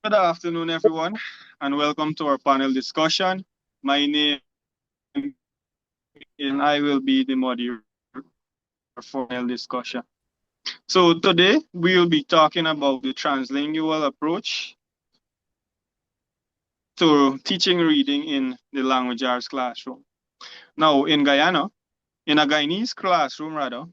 Good afternoon, everyone, and welcome to our panel discussion. My name is, and I will be the moderator for panel discussion. So today we will be talking about the translingual approach to teaching reading in the language arts classroom. Now, in a Guyanese classroom, rather,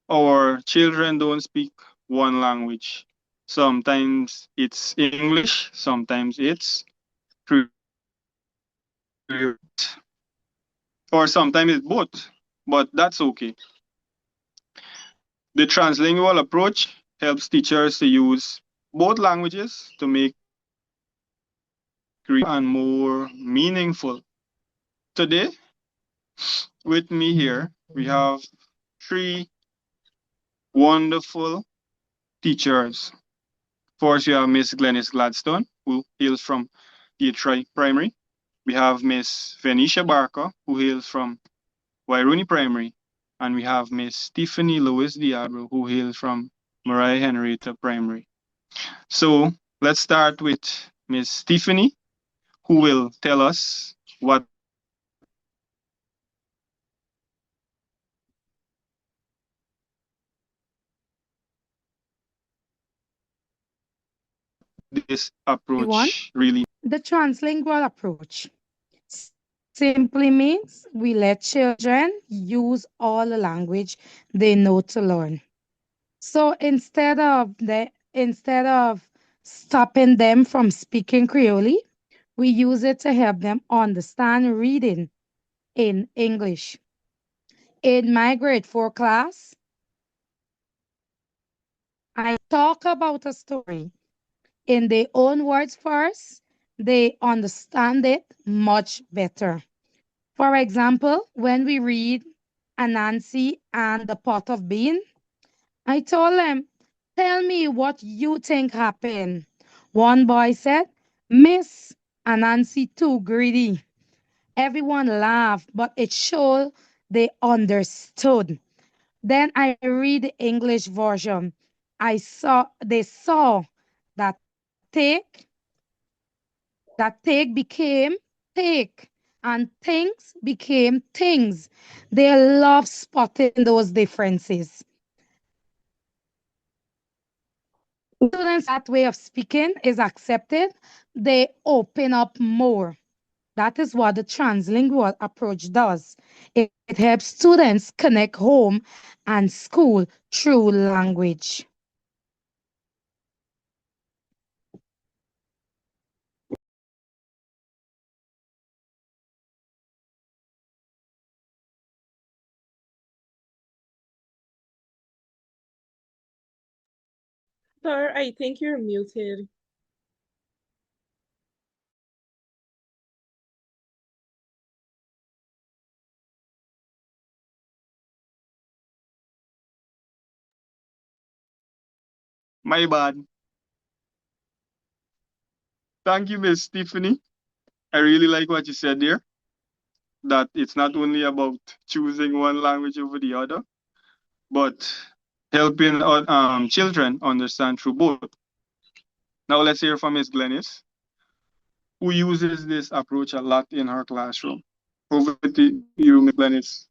our children don't speak one language. Sometimes it's English, sometimes it's or sometimes it's both, but that's okay. The translingual approach helps teachers to use both languages to make reading and more meaningful. Today, with me here, we have three wonderful teachers. First, we have Miss Glennis Gladstone, who hails from Detroit Primary. We have Miss Venetia Barker, who hails from Wairuni Primary. And we have Miss Stephanie Lewis Diablo, who hails from Mariah Henrietta Primary. So let's start with Miss Stephanie, who will tell us what this Everyone, approach really. the translingual approach simply means we let children use all the language they know to learn. So instead of stopping them from speaking Creole, we use it to help them understand reading in English. In my grade 4 class, I talk about a story in their own words first. They understand it much better. For example, when we read Anansi and the pot of bean, I told them, tell me what you think happened. One boy said, Miss Anansi too greedy. Everyone laughed, but it showed they understood. Then I read the English version. They saw that take became take and things became things. They love spotting those differences. Students that way of speaking is accepted, they open up more. That is what the translingual approach does. It helps students connect home and school through language. Sir, I think you're muted. My bad. Thank you, Miss Stephanie. I really like what you said there, that it's not only about choosing one language over the other, but helping children understand through both. Now let's hear from Miss Glennis, who uses this approach a lot in her classroom. Over to you, Miss Glennis.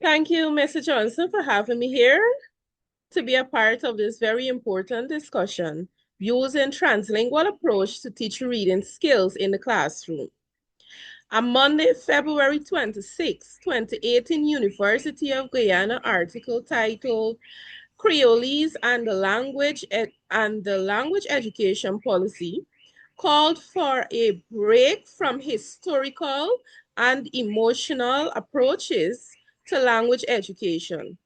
Thank you, Mr. Johnson, for having me here to be a part of this very important discussion using translingual approach to teach reading skills in the classroom. On Monday, February 26, 2018, University of Guyana article titled Creoles and the Language Education Policy called for a break from historical and emotional approaches to language education.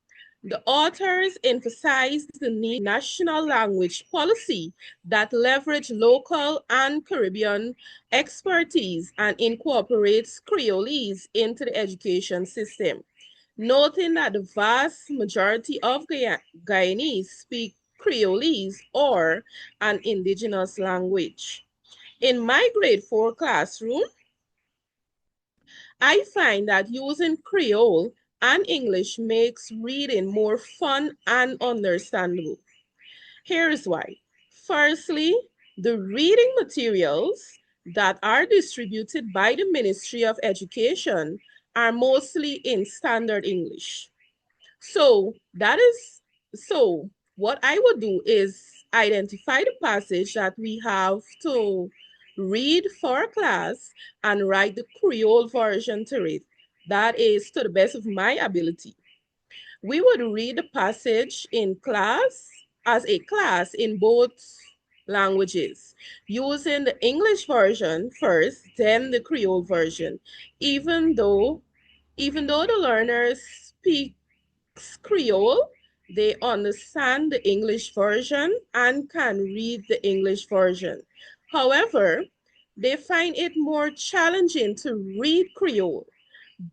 The authors emphasized the need for a national language policy that leverage local and Caribbean expertise and incorporates Creoles into the education system, noting that the vast majority of Guyanese speak Creolese or an indigenous language. In my grade 4 classroom, I find that using Creole and English makes reading more fun and understandable. Here's why. Firstly, The reading materials that are distributed by the Ministry of Education are mostly in standard English. So what I would do is identify the passage that we have to read for class and write the Creole version to it. That is to the best of my ability. We would read the passage in class as a class in both languages, using the English version first, then the Creole version, even though the learners speak Creole, they understand the English version and can read the English version. However, they find it more challenging to read Creole,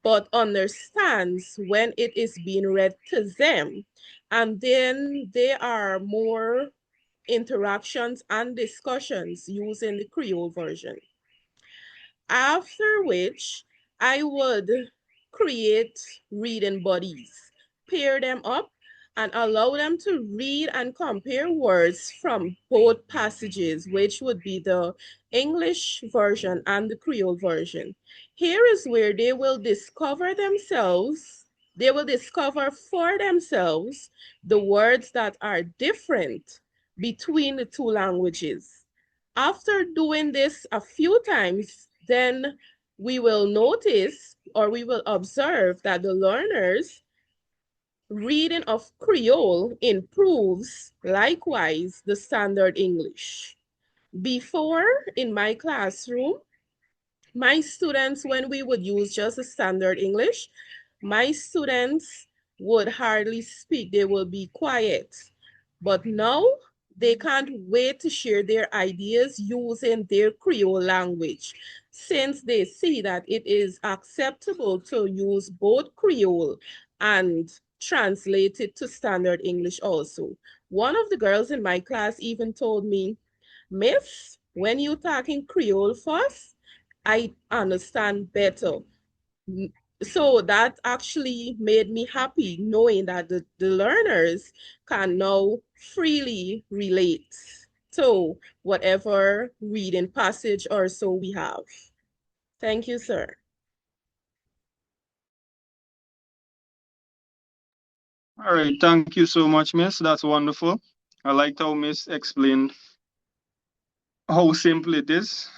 but understands when it is being read to them. And then there are more interactions and discussions using the Creole version. After which, I would create reading buddies, pair them up, and allow them to read and compare words from both passages, which would be the English version and the Creole version. Here is where they will discover for themselves the words that are different between the two languages. After doing this a few times, then we will notice or we will observe that the learners' reading of Creole improves likewise the standard English. Before, in my classroom, my students, when we would use just a standard English, my students would hardly speak. They will be quiet. But now they can't wait to share their ideas using their Creole language, since they see that it is acceptable to use both Creole and translate it to standard English also. One of the girls in my class even told me, Miss, when you talking Creole first, I understand better. So that actually made me happy knowing that the learners can now freely relate to whatever reading passage or so we have. Thank you, sir. All right, thank you so much, Miss. That's wonderful. I liked how Miss explained how simple it is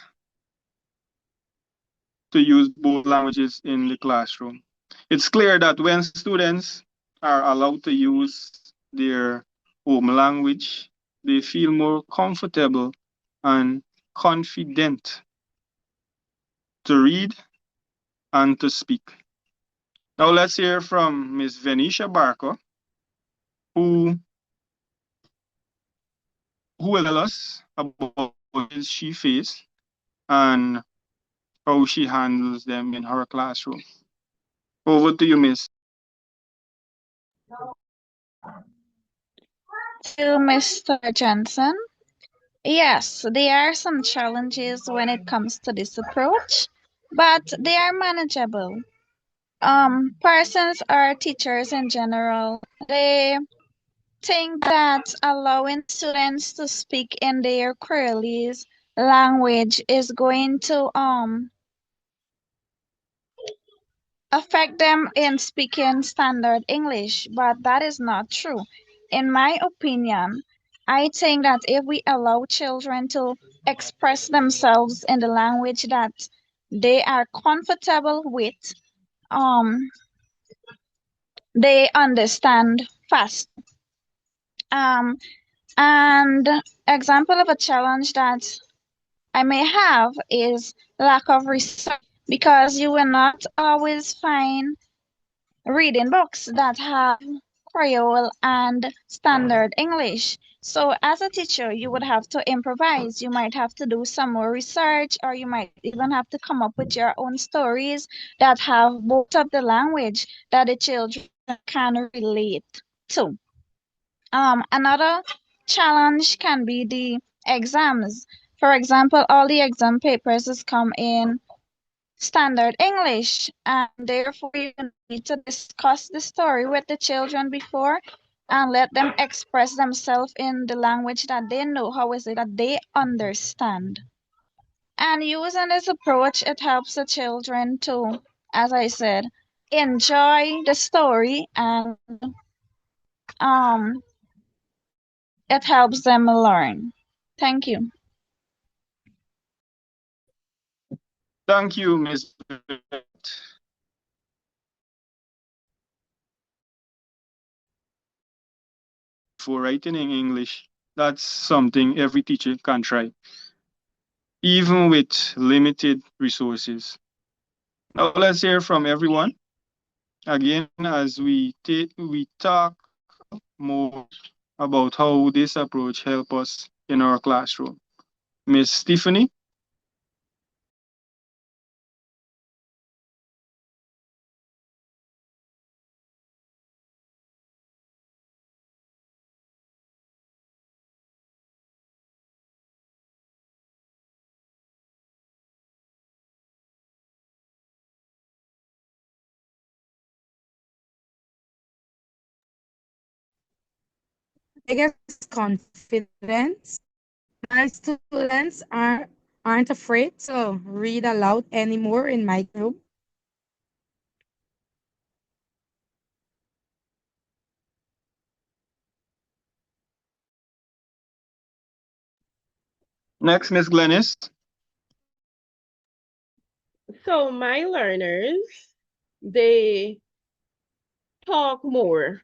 to use both languages in the classroom. It's clear that when students are allowed to use their home language, they feel more comfortable and confident to read and to speak. Now let's hear from Miss Venetia Barker, who who will tell us about what she faced and how she handles them in her classroom. Over to you, Miss. To Mr. Johnson. Yes, there are some challenges when it comes to this approach, but they are manageable. Persons or teachers in general, they think that allowing students to speak in their Creolese language is going to affect them in speaking standard English, but that is not true. In my opinion, I think that if we allow children to express themselves in the language that they are comfortable with, um, they understand fast. Um, and example of a challenge that I may have is lack of research because you will not always find reading books that have Creole and standard English. So as a teacher, you would have to improvise. You might have to do some more research, or you might even have to come up with your own stories that have both of the language that the children can relate to. Another challenge can be the exams. For example, all the exam papers has come in standard English, and therefore you need to discuss the story with the children before and let them express themselves in the language that they know, how is it that they understand. And using this approach, it helps the children to, as I said, enjoy the story, and um, it helps them learn. Thank you. Thank you, Ms. For writing in English. That's something every teacher can try, even with limited resources. Now let's hear from everyone again as we talk more about how this approach help us in our classroom. Miss Stephanie. Biggest confidence. My students aren't afraid to read aloud anymore in my classroom. Next, Miss Glennis. So my learners, they talk more.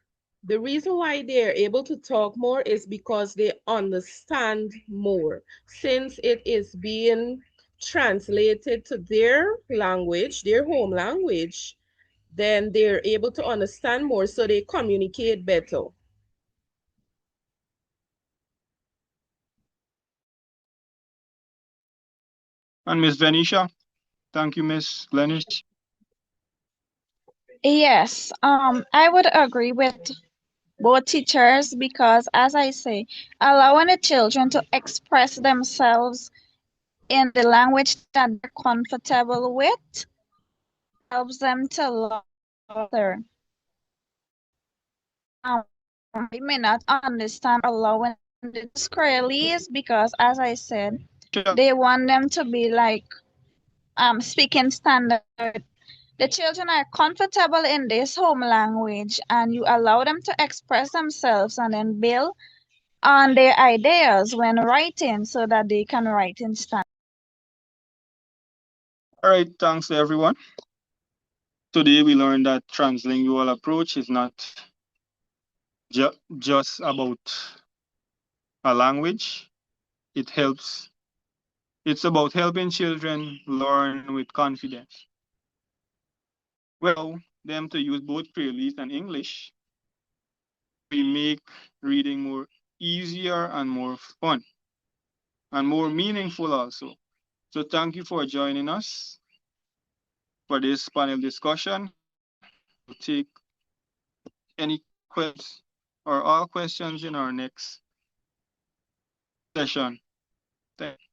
The reason why they're able to talk more is because they understand more. Since it is being translated to their language, their home language, then they're able to understand more, so they communicate better. And Miss Venetia. Thank you, Miss Glennis. Yes, I would agree with both teachers because, as I say, allowing the children to express themselves in the language that they're comfortable with helps them to learn better. We may not understand allowing them to Israelis because, as I said, they want them to be like speaking standard. The children are comfortable in this home language, and you allow them to express themselves and then build on their ideas when writing so that they can write in standard. All right, thanks to everyone. Today we learned that translingual approach is not just about a language. It helps. It's about helping children learn with confidence. When we allow them to use both Creoles and English, we make reading more easier and more fun and more meaningful also. So thank you for joining us for this panel discussion. We will take any questions or all questions in our next session. Thank you.